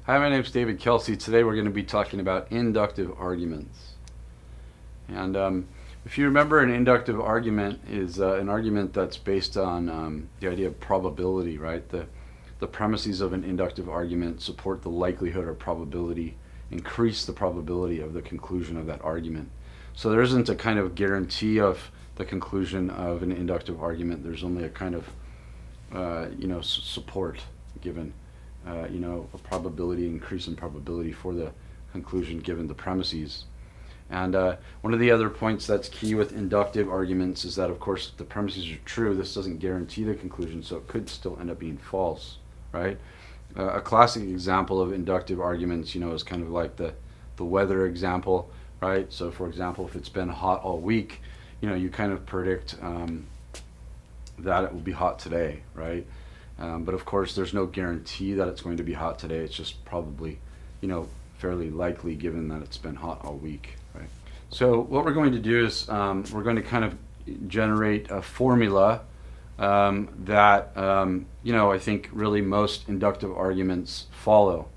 Hi, my name is David Kelsey. Today we're going to be talking about inductive arguments. And if you remember, an inductive argument is an argument that's based on the idea of probability, right? The premises of an inductive argument support the likelihood or probability, increase the probability of the conclusion of that argument. So there isn't a kind of guarantee of the conclusion of an inductive argument. There's only a kind of support given. A probability, increase in probability for the conclusion given the premises. And one of the other points that's key with inductive arguments is that, of course, if the premises are true, this doesn't guarantee the conclusion, so it could still end up being false, right? A classic example of inductive arguments, is kind of like the weather example, right? So, for example, if it's been hot all week, you kind of predict that it will be hot today, right? But of course, there's no guarantee that it's going to be hot today. It's just probably, fairly likely given that it's been hot all week, right? So what we're going to do is we're going to kind of generate a formula that, I think really most inductive arguments follow.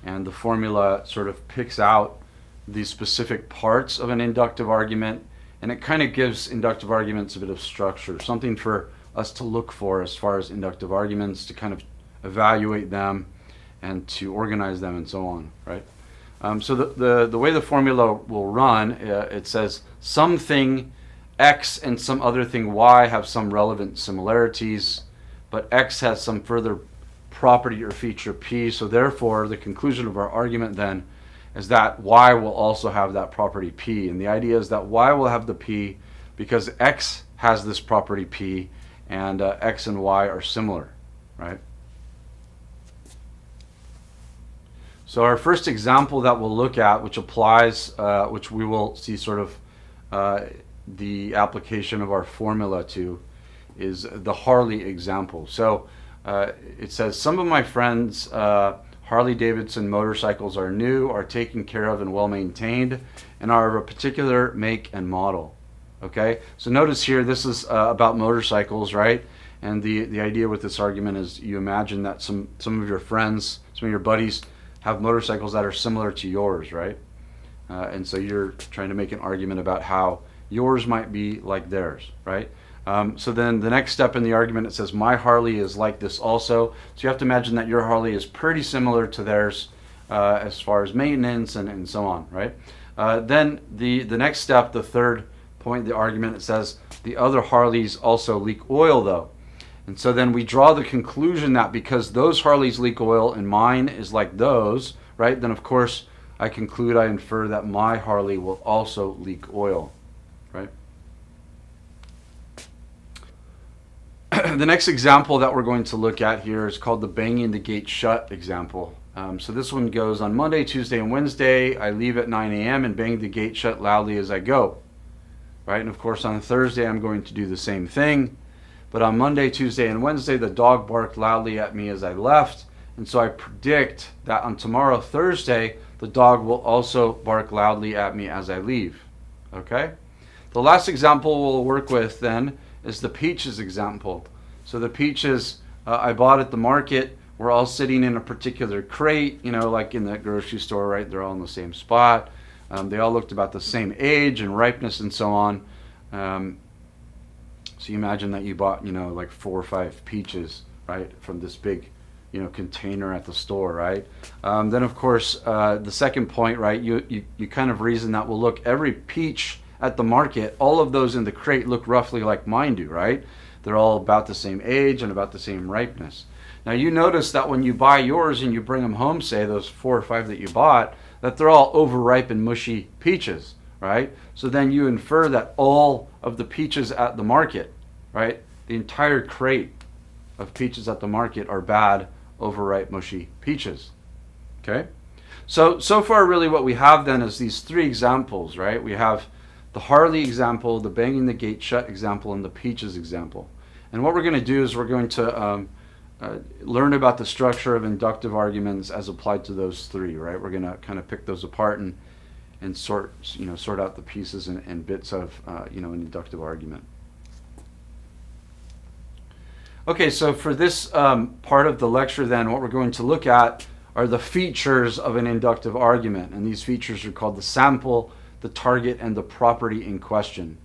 And the formula sort of picks out the specific parts of an inductive argument, and it kind of gives inductive arguments a bit of structure, something for us to look for as far as inductive arguments, to kind of evaluate them and to organize them and so on, right? So the way the formula will run, it says something x and some other thing y have some relevant similarities, but x has some further property or feature p, so therefore the conclusion of our argument then is that y will also have that property p. And the idea is that y will have the p because x has this property p, and x and y are similar, right? So our first example that we'll look at, which applies, which we will see sort of the application of our formula to, is the Harley example. So it says, some of my friends' Harley Davidson motorcycles are new, are taken care of and well maintained, and are of a particular make and model. Okay, so notice here this is about motorcycles, right? And the idea with this argument is you imagine that some of your friends, some of your buddies have motorcycles that are similar to yours, right? And so you're trying to make an argument about how yours might be like theirs, right? So then the next step in the argument, it says my Harley is like this also. So you have to imagine that your Harley is pretty similar to theirs as far as maintenance and so on, right? Then the next step, the third point, the argument, it says the other Harleys also leak oil though. And so then we draw the conclusion that because those Harleys leak oil and mine is like those, right? Then of course I infer that my Harley will also leak oil, right? The next example that we're going to look at here is called the banging the gate shut example. So this one goes on Monday, Tuesday, and Wednesday. I leave at 9 a.m. and bang the gate shut loudly as I go. Right? And of course on Thursday I'm going to do the same thing. But on Monday, Tuesday, and Wednesday the dog barked loudly at me as I left. And so I predict that on tomorrow, Thursday, the dog will also bark loudly at me as I leave. Okay? The last example we'll work with then is the peaches example. So the peaches I bought at the market were all sitting in a particular crate, like in the grocery store, right? They're all in the same spot. They all looked about the same age and ripeness and so on. So you imagine that you bought, like 4 or 5 peaches, right, from this big, container at the store, right? Then of course, the second point, right, you kind of reason that, well, look, every peach at the market, all of those in the crate look roughly like mine do, right? They're all about the same age and about the same ripeness. Now you notice that when you buy yours and you bring them home, say those 4 or 5 that you bought, that they're all overripe and mushy peaches, right? So then you infer that all of the peaches at the market, right, the entire crate of peaches at the market are bad, overripe, mushy peaches. Okay? So far really what we have then is these 3 examples, right? We have the Harley example, the banging the gate shut example, and the peaches example. And what we're going to do is we're going to learn about the structure of inductive arguments as applied to those 3, right? We're going to kind of pick those apart and sort out the pieces and bits of an inductive argument. Okay, so for this part of the lecture then, what we're going to look at are the features of an inductive argument. And these features are called the sample, the target, and the property in question.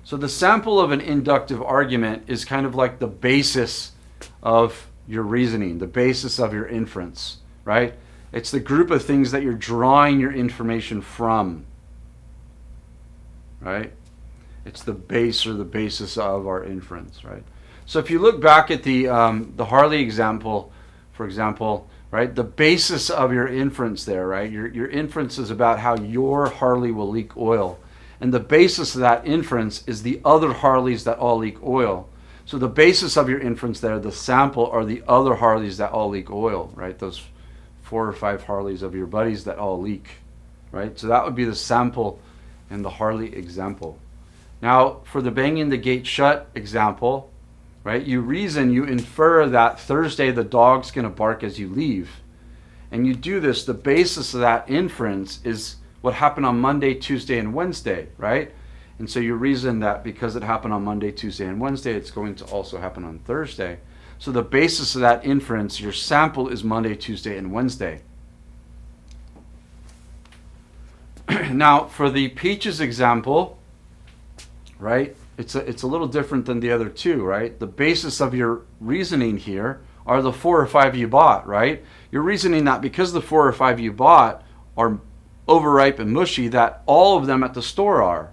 So the sample of an inductive argument is kind of like the basis of your reasoning, the basis of your inference, right? It's the group of things that you're drawing your information from, right? It's the base or the basis of our inference, right? So if you look back at the Harley example, for example, right, the basis of your inference there, right, your inference is about how your Harley will leak oil. And the basis of that inference is the other Harleys that all leak oil. So the basis of your inference there, the sample, are the other Harleys that all leak oil, right? Those 4 or 5 Harleys of your buddies that all leak, right? So that would be the sample in the Harley example. Now, for the banging the gate shut example, right, you reason, you infer that Thursday the dog's going to bark as you leave. And you do this, the basis of that inference is what happened on Monday, Tuesday, and Wednesday, right? And so you reason that because it happened on Monday, Tuesday, and Wednesday, it's going to also happen on Thursday. So the basis of that inference, your sample, is Monday, Tuesday, and Wednesday. Now, for the peaches example, right, it's a little different than the other two, right? The basis of your reasoning here are the 4 or 5 you bought, right? You're reasoning that because the 4 or 5 you bought are overripe and mushy, that all of them at the store are,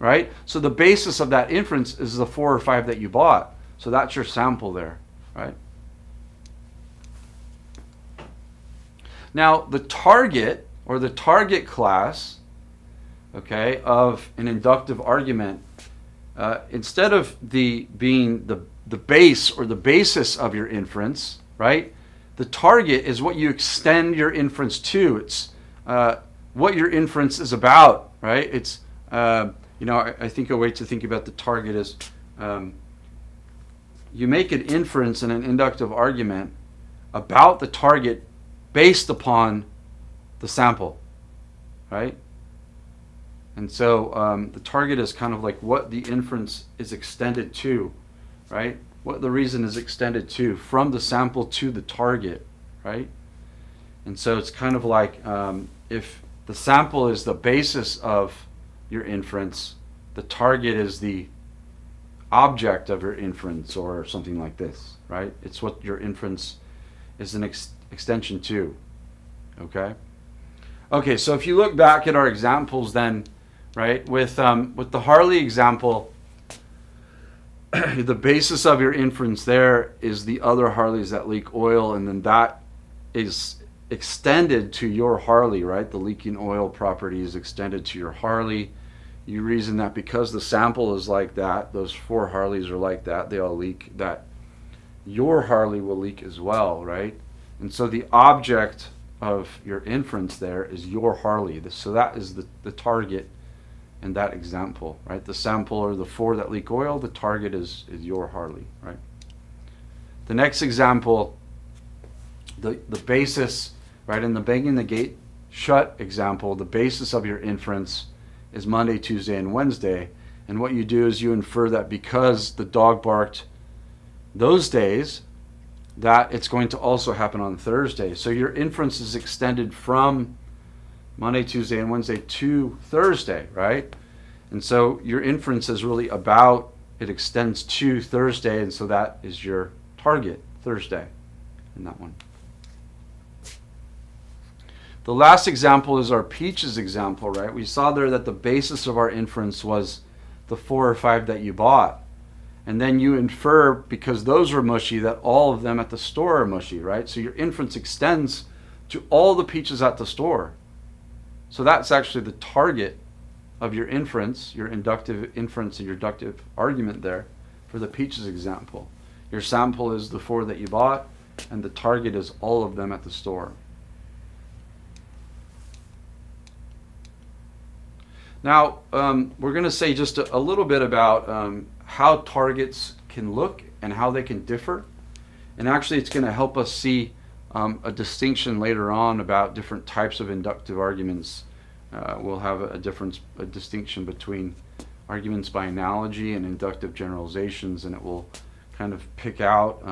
right? So the basis of that inference is the 4 or 5 that you bought. So that's your sample there, right? Now, the target, or the target class, okay, of an inductive argument, instead of being the base or the basis of your inference, right? The target is what you extend your inference to. It's what your inference is about, right? It's, I think a way to think about the target is you make an inference in an inductive argument about the target based upon the sample, right? And so the target is kind of like what the inference is extended to, right? What the reason is extended to from the sample to the target, right? And so it's kind of like if the sample is the basis of your inference, the target is the object of your inference, or something like this, right? It's what your inference is an extension to, okay? Okay, so if you look back at our examples then, right, with the Harley example, the basis of your inference there is the other Harleys that leak oil, and then that is extended to your Harley, right? The leaking oil property is extended to your Harley. You reason that because the sample is like that, those 4 Harleys are like that, they all leak, that your Harley will leak as well, right? And so the object of your inference there is your Harley. So that is the target in that example, right? The sample are the 4 that leak oil, the target is your Harley, right? The next example, the basis, right, in the banging the gate shut example, the basis of your inference is Monday, Tuesday, and Wednesday. And what you do is you infer that because the dog barked those days, that it's going to also happen on Thursday. So your inference is extended from Monday, Tuesday, and Wednesday to Thursday, right? And so your inference is really about, it extends to Thursday, and so that is your target, Thursday, in that one. The last example is our peaches example, right? We saw there that the basis of our inference was the 4 or 5 that you bought. And then you infer, because those were mushy, that all of them at the store are mushy, right? So your inference extends to all the peaches at the store. So that's actually the target of your inference, your inductive inference and your inductive argument there for the peaches example. Your sample is the 4 that you bought, and the target is all of them at the store. Now, we're going to say just a little bit about how targets can look and how they can differ. And actually, it's going to help us see a distinction later on about different types of inductive arguments. We'll have a distinction between arguments by analogy and inductive generalizations, and it will kind of pick out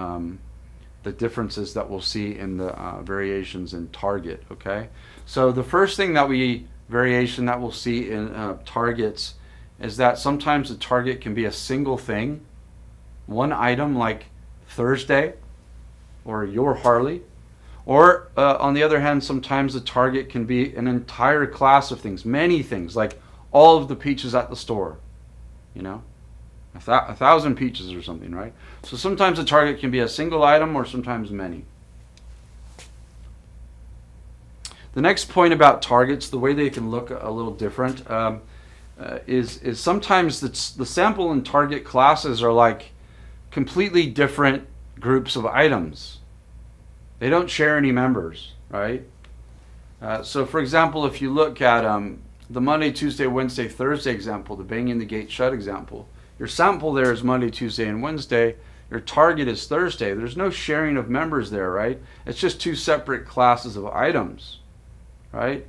the differences that we'll see in the variations in target. Okay, so the first variation that we'll see in targets is that sometimes the target can be a single thing, one item like Thursday or your Harley, or on the other hand, sometimes the target can be an entire class of things, many things, like all of the peaches at the store, you know, 1,000 peaches or something, right? So sometimes the target can be a single item or sometimes many. The next point about targets, the way they can look a little different, is sometimes the sample and target classes are like completely different groups of items. They don't share any members, right? So for example, if you look at the Monday, Tuesday, Wednesday, Thursday example, the banging the gate shut example, your sample there is Monday, Tuesday, and Wednesday. Your target is Thursday. There's no sharing of members there, right? It's just two separate classes of items, right?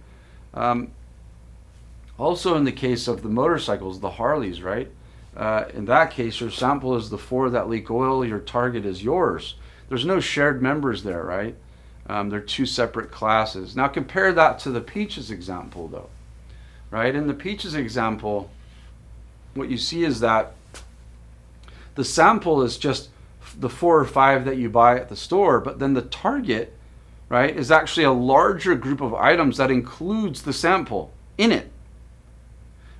Also in the case of the motorcycles, the Harleys, right? In that case, your sample is the 4 that leak oil. Your target is yours. There's no shared members there, right? They're two separate classes. Now compare that to the peaches example, though, right? In the peaches example, what you see is that the sample is just the 4 or 5 that you buy at the store, but then the target, right, is actually a larger group of items that includes the sample in it,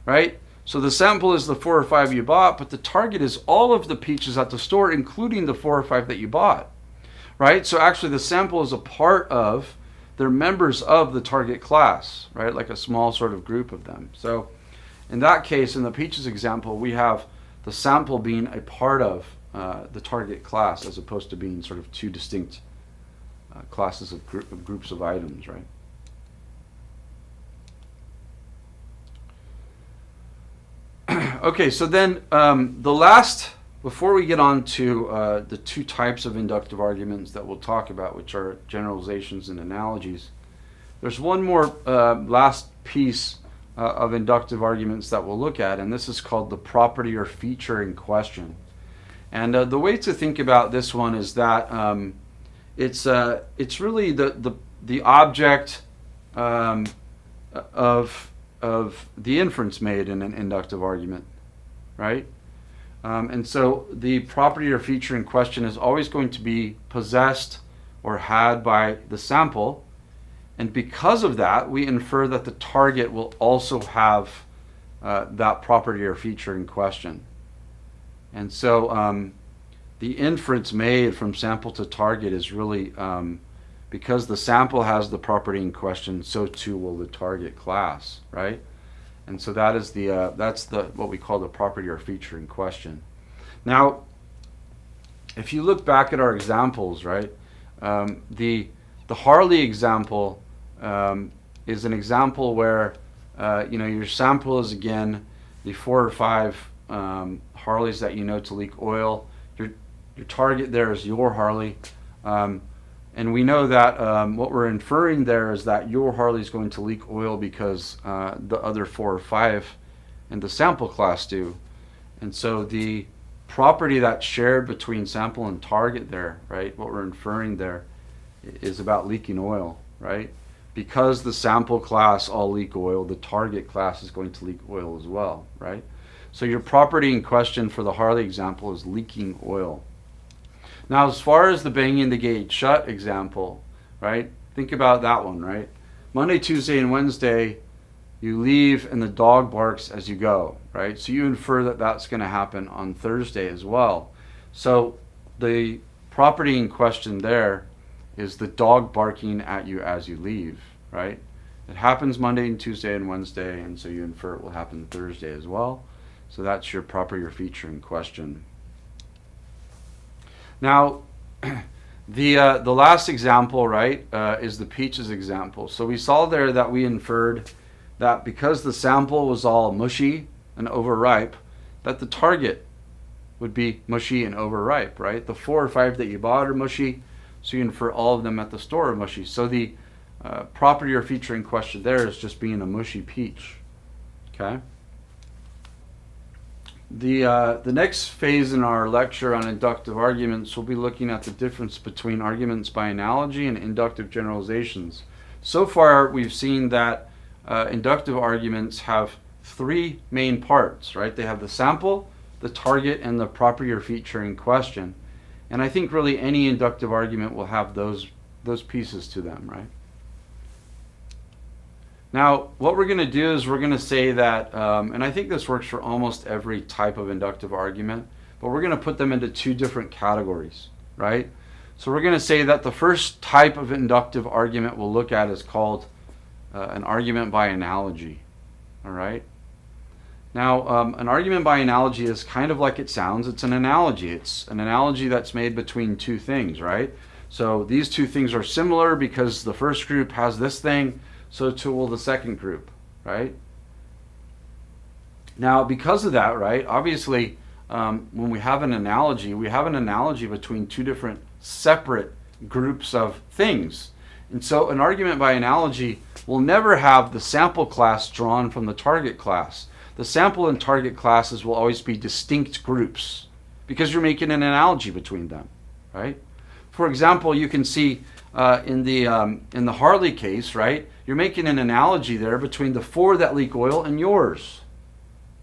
right? So the sample is the 4 or 5 you bought, but the target is all of the peaches at the store, including the 4 or 5 that you bought, right? So actually the sample is a part of, they're members of the target class, right? Like a small sort of group of them. So in that case, in the peaches example, we have the sample being a part of the target class as opposed to being sort of two distinct classes of groups of items, right? Okay, so then before we get on to the two types of inductive arguments that we'll talk about, which are generalizations and analogies, there's one more last piece of inductive arguments that we'll look at, and this is called the property or feature in question. And the way to think about this one is that it's really the object of the inference made in an inductive argument, right? And so the property or feature in question is always going to be possessed or had by the sample, and because of that, we infer that the target will also have that property or feature in question. And so the inference made from sample to target is really because the sample has the property in question, so too will the target class, right? And so that is that's what we call the property or feature in question. Now, if you look back at our examples, right, the Harley example is an example where your sample is again the 4 or 5 Harleys that you know to leak oil. Your target there is your Harley, and we know that what we're inferring there is that your Harley is going to leak oil because the other 4 or 5 in the sample class do. And so the property that's shared between sample and target there, right, what we're inferring there is about leaking oil, right? Because the sample class all leak oil, the target class is going to leak oil as well, right? So your property in question for the Harley example is leaking oil. Now, as far as the banging the gate shut example, right, think about that one, right? Monday, Tuesday, and Wednesday, you leave and the dog barks as you go, right? So you infer that that's going to happen on Thursday as well. So the property in question there is the dog barking at you as you leave, right? It happens Monday and Tuesday and Wednesday, and so you infer it will happen Thursday as well. So that's your property or feature in question. Now, the last example, right, is the peaches example. So we saw there that we inferred that because the sample was all mushy and overripe, that the target would be mushy and overripe, right? The 4 or 5 that you bought are mushy, so you infer all of them at the store are mushy. So the property or feature in question there is just being a mushy peach, okay? The next phase in our lecture on inductive arguments, we'll be looking at the difference between arguments by analogy and inductive generalizations. So far, we've seen that inductive arguments have three main parts, right? They have the sample, the target, and the property or feature in question. And I think really any inductive argument will have those pieces to them, right? Now, what we're going to do is we're going to say that, and I think this works for almost every type of inductive argument, but we're going to put them into two different categories, right? So we're going to say that the first type of inductive argument we'll look at is called an argument by analogy, all right? Now, an argument by analogy is kind of like it sounds. It's an analogy. It's an analogy that's made between two things, right? So these two things are similar because the first group has this thing, so too will the second group, right? Now, because of that, right, obviously, when we have an analogy between two different separate groups of things. And so an argument by analogy will never have the sample class drawn from the target class. The sample and target classes will always be distinct groups because you're making an analogy between them, right? For example, you can see in the Harley case, right? You're making an analogy there between the 4 that leak oil and yours,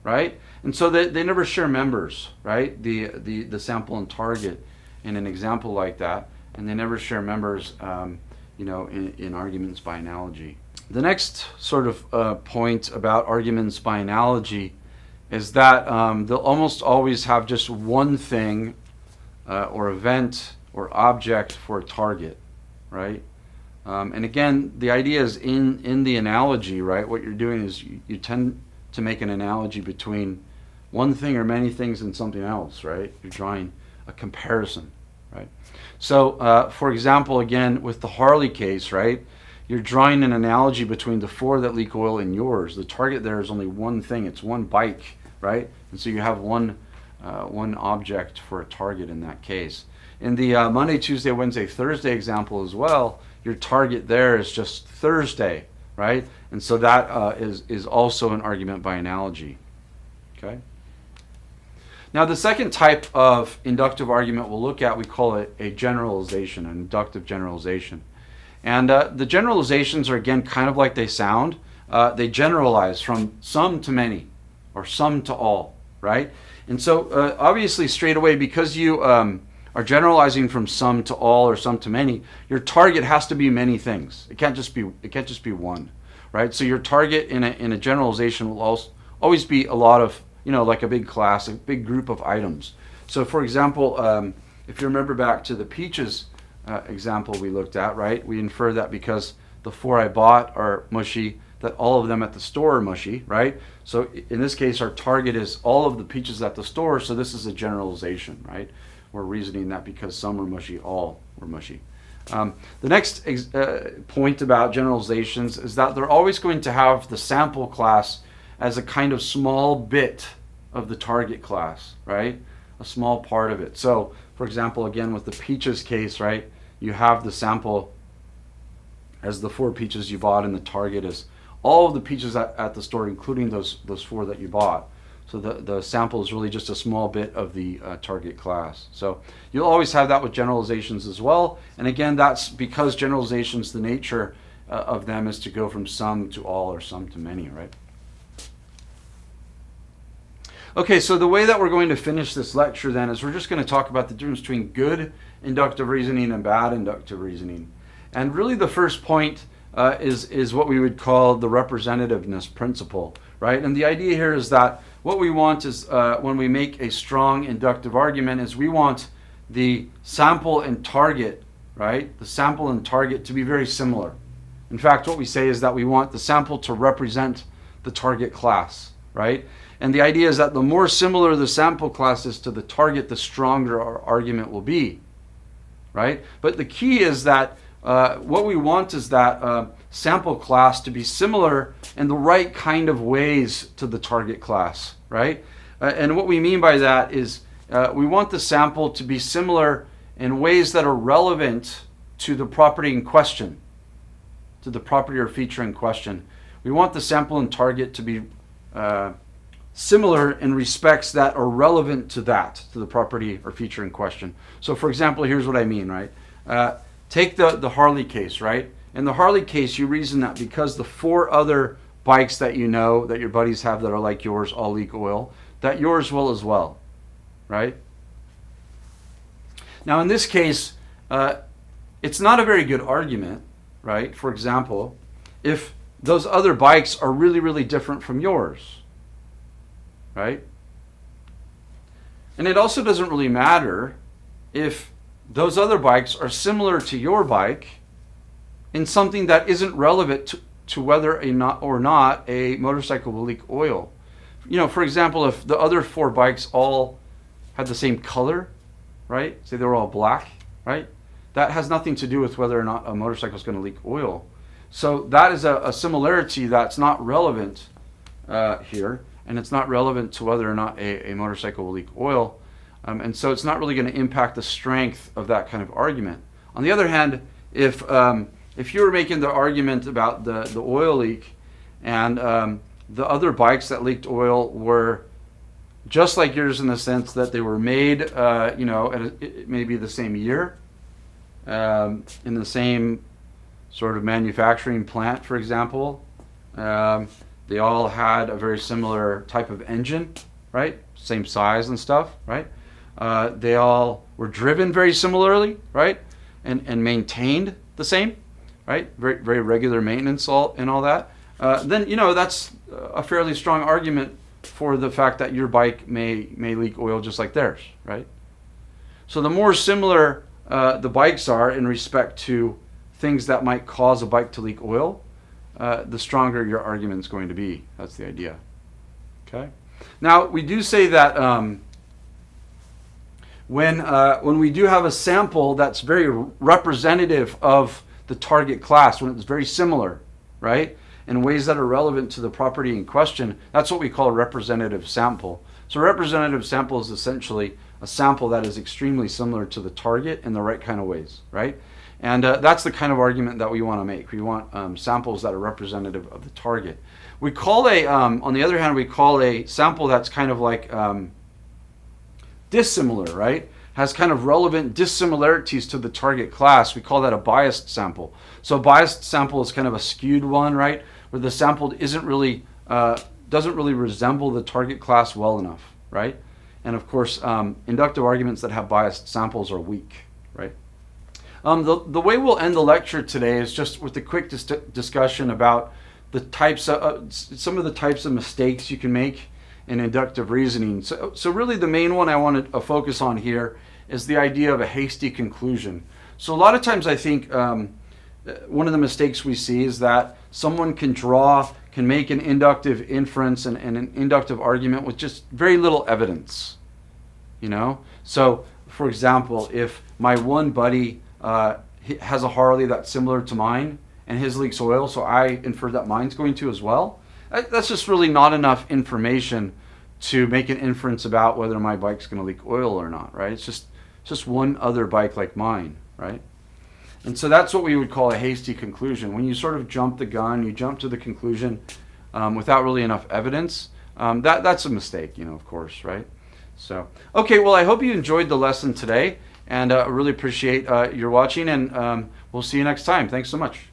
right? And so they never share members, right? The sample and target in an example like that, and they never share members, in arguments by analogy. The next sort of point about arguments by analogy is that they'll almost always have just one thing or event or object for a target, right? And again, the idea is in the analogy, right? What you're doing is you tend to make an analogy between one thing or many things and something else, right? You're drawing a comparison, right? So, for example, again, with the Harley case, right? You're drawing an analogy between the 4 that leak oil and yours. The target there is only one thing. It's one bike, right? And so you have one object for a target in that case. In the Monday, Tuesday, Wednesday, Thursday example as well, your target there is just Thursday, right? And so that is also an argument by analogy, okay? Now, the second type of inductive argument we'll look at, we call it a generalization, an inductive generalization. And the generalizations are, again, kind of like they sound. They generalize from some to many, or some to all, right? And so, obviously, straight away, because you are generalizing from some to all or some to many, your target has to be many things. It can't just be one, right? So your target in a generalization will always be a lot of, like a big class, a big group of items. So, for example, if you remember back to the peaches example we looked at, right? We infer that because the 4 I bought are mushy, that all of them at the store are mushy, right? So in this case, our target is all of the peaches at the store, so this is a generalization, right? We're reasoning that because some were mushy, all were mushy. The next point about generalizations is that they're always going to have the sample class as a kind of small bit of the target class, right? A small part of it. So, for example, again, with the peaches case, right? You have the sample as the 4 peaches you bought, and the target is all of the peaches at the store, including those 4 that you bought. So the sample is really just a small bit of the target class. So you'll always have that with generalizations as well. And again, that's because generalizations, the nature of them is to go from some to all or some to many, right? Okay, so the way that we're going to finish this lecture then is we're just going to talk about the difference between good inductive reasoning and bad inductive reasoning. And really the first point is what we would call the representativeness principle, right? And the idea here is that what we want is when we make a strong inductive argument is we want the sample and target, right? The sample and target to be very similar. In fact, what we say is that we want the sample to represent the target class, right? And the idea is that the more similar the sample class is to the target, the stronger our argument will be, right? But the key is that what we want is that sample class to be similar in the right kind of ways to the target class, right? And what we mean by that is we want the sample to be similar in ways that are relevant to the property in question, to the property or feature in question. We want the sample and target to be similar in respects that are relevant to the property or feature in question. So for example, here's what I mean, right? Take the Harley case, right? In the Harley case, you reason that because the 4 other bikes that you know, that your buddies have that are like yours, all leak oil, that yours will as well, right? Now in this case, it's not a very good argument, right? For example, if those other bikes are really, really different from yours, right? And it also doesn't really matter if those other bikes are similar to your bike in something that isn't relevant to whether or not a motorcycle will leak oil. You know, for example, if the other 4 bikes all had the same color, right? Say they were all black, right? That has nothing to do with whether or not a motorcycle is going to leak oil. So that is a similarity that's not relevant here, and it's not relevant to whether or not a motorcycle will leak oil. And so it's not really going to impact the strength of that kind of argument. On the other hand, if you were making the argument about the oil leak and the other bikes that leaked oil were just like yours in the sense that they were made, you know, at maybe the same year, in the same sort of manufacturing plant, for example. They all had a very similar type of engine, right? Same size and stuff, right? They all were driven very similarly, right? And maintained the same, right? Very, very regular maintenance and all that. Then, you know, that's a fairly strong argument for the fact that your bike may leak oil just like theirs, right? So the more similar the bikes are in respect to things that might cause a bike to leak oil, the stronger your argument is going to be. That's the idea. Okay. Now we do say that when we do have a sample that's very representative of the target class, when it's very similar, right, in ways that are relevant to the property in question, that's what we call a representative sample. So a representative sample is essentially a sample that is extremely similar to the target in the right kind of ways, right? And that's the kind of argument that we want to make. We want samples that are representative of the target. We call on the other hand, we call a sample that's kind of like dissimilar, right? Has kind of relevant dissimilarities to the target class. We call that a biased sample. So a biased sample is kind of a skewed one, right? Where the sample doesn't really resemble the target class well enough, right? And of course, inductive arguments that have biased samples are weak, right? The way we'll end the lecture today is just with a quick discussion about the types of some of the types of mistakes you can make in inductive reasoning. So really the main one I want to focus on here is the idea of a hasty conclusion. So a lot of times I think one of the mistakes we see is that someone can make an inductive inference and an inductive argument with just very little evidence, you know? So for example, if my one buddy has a Harley that's similar to mine and his leaks oil, so I infer that mine's going to as well, that's just really not enough information to make an inference about whether my bike's going to leak oil or not, right? It's just one other bike like mine, right? And so that's what we would call a hasty conclusion. When you sort of jump the gun, you jump to the conclusion without really enough evidence, that's a mistake, you know, of course, right? So, okay, well, I hope you enjoyed the lesson today, and I really appreciate your watching, and we'll see you next time. Thanks so much.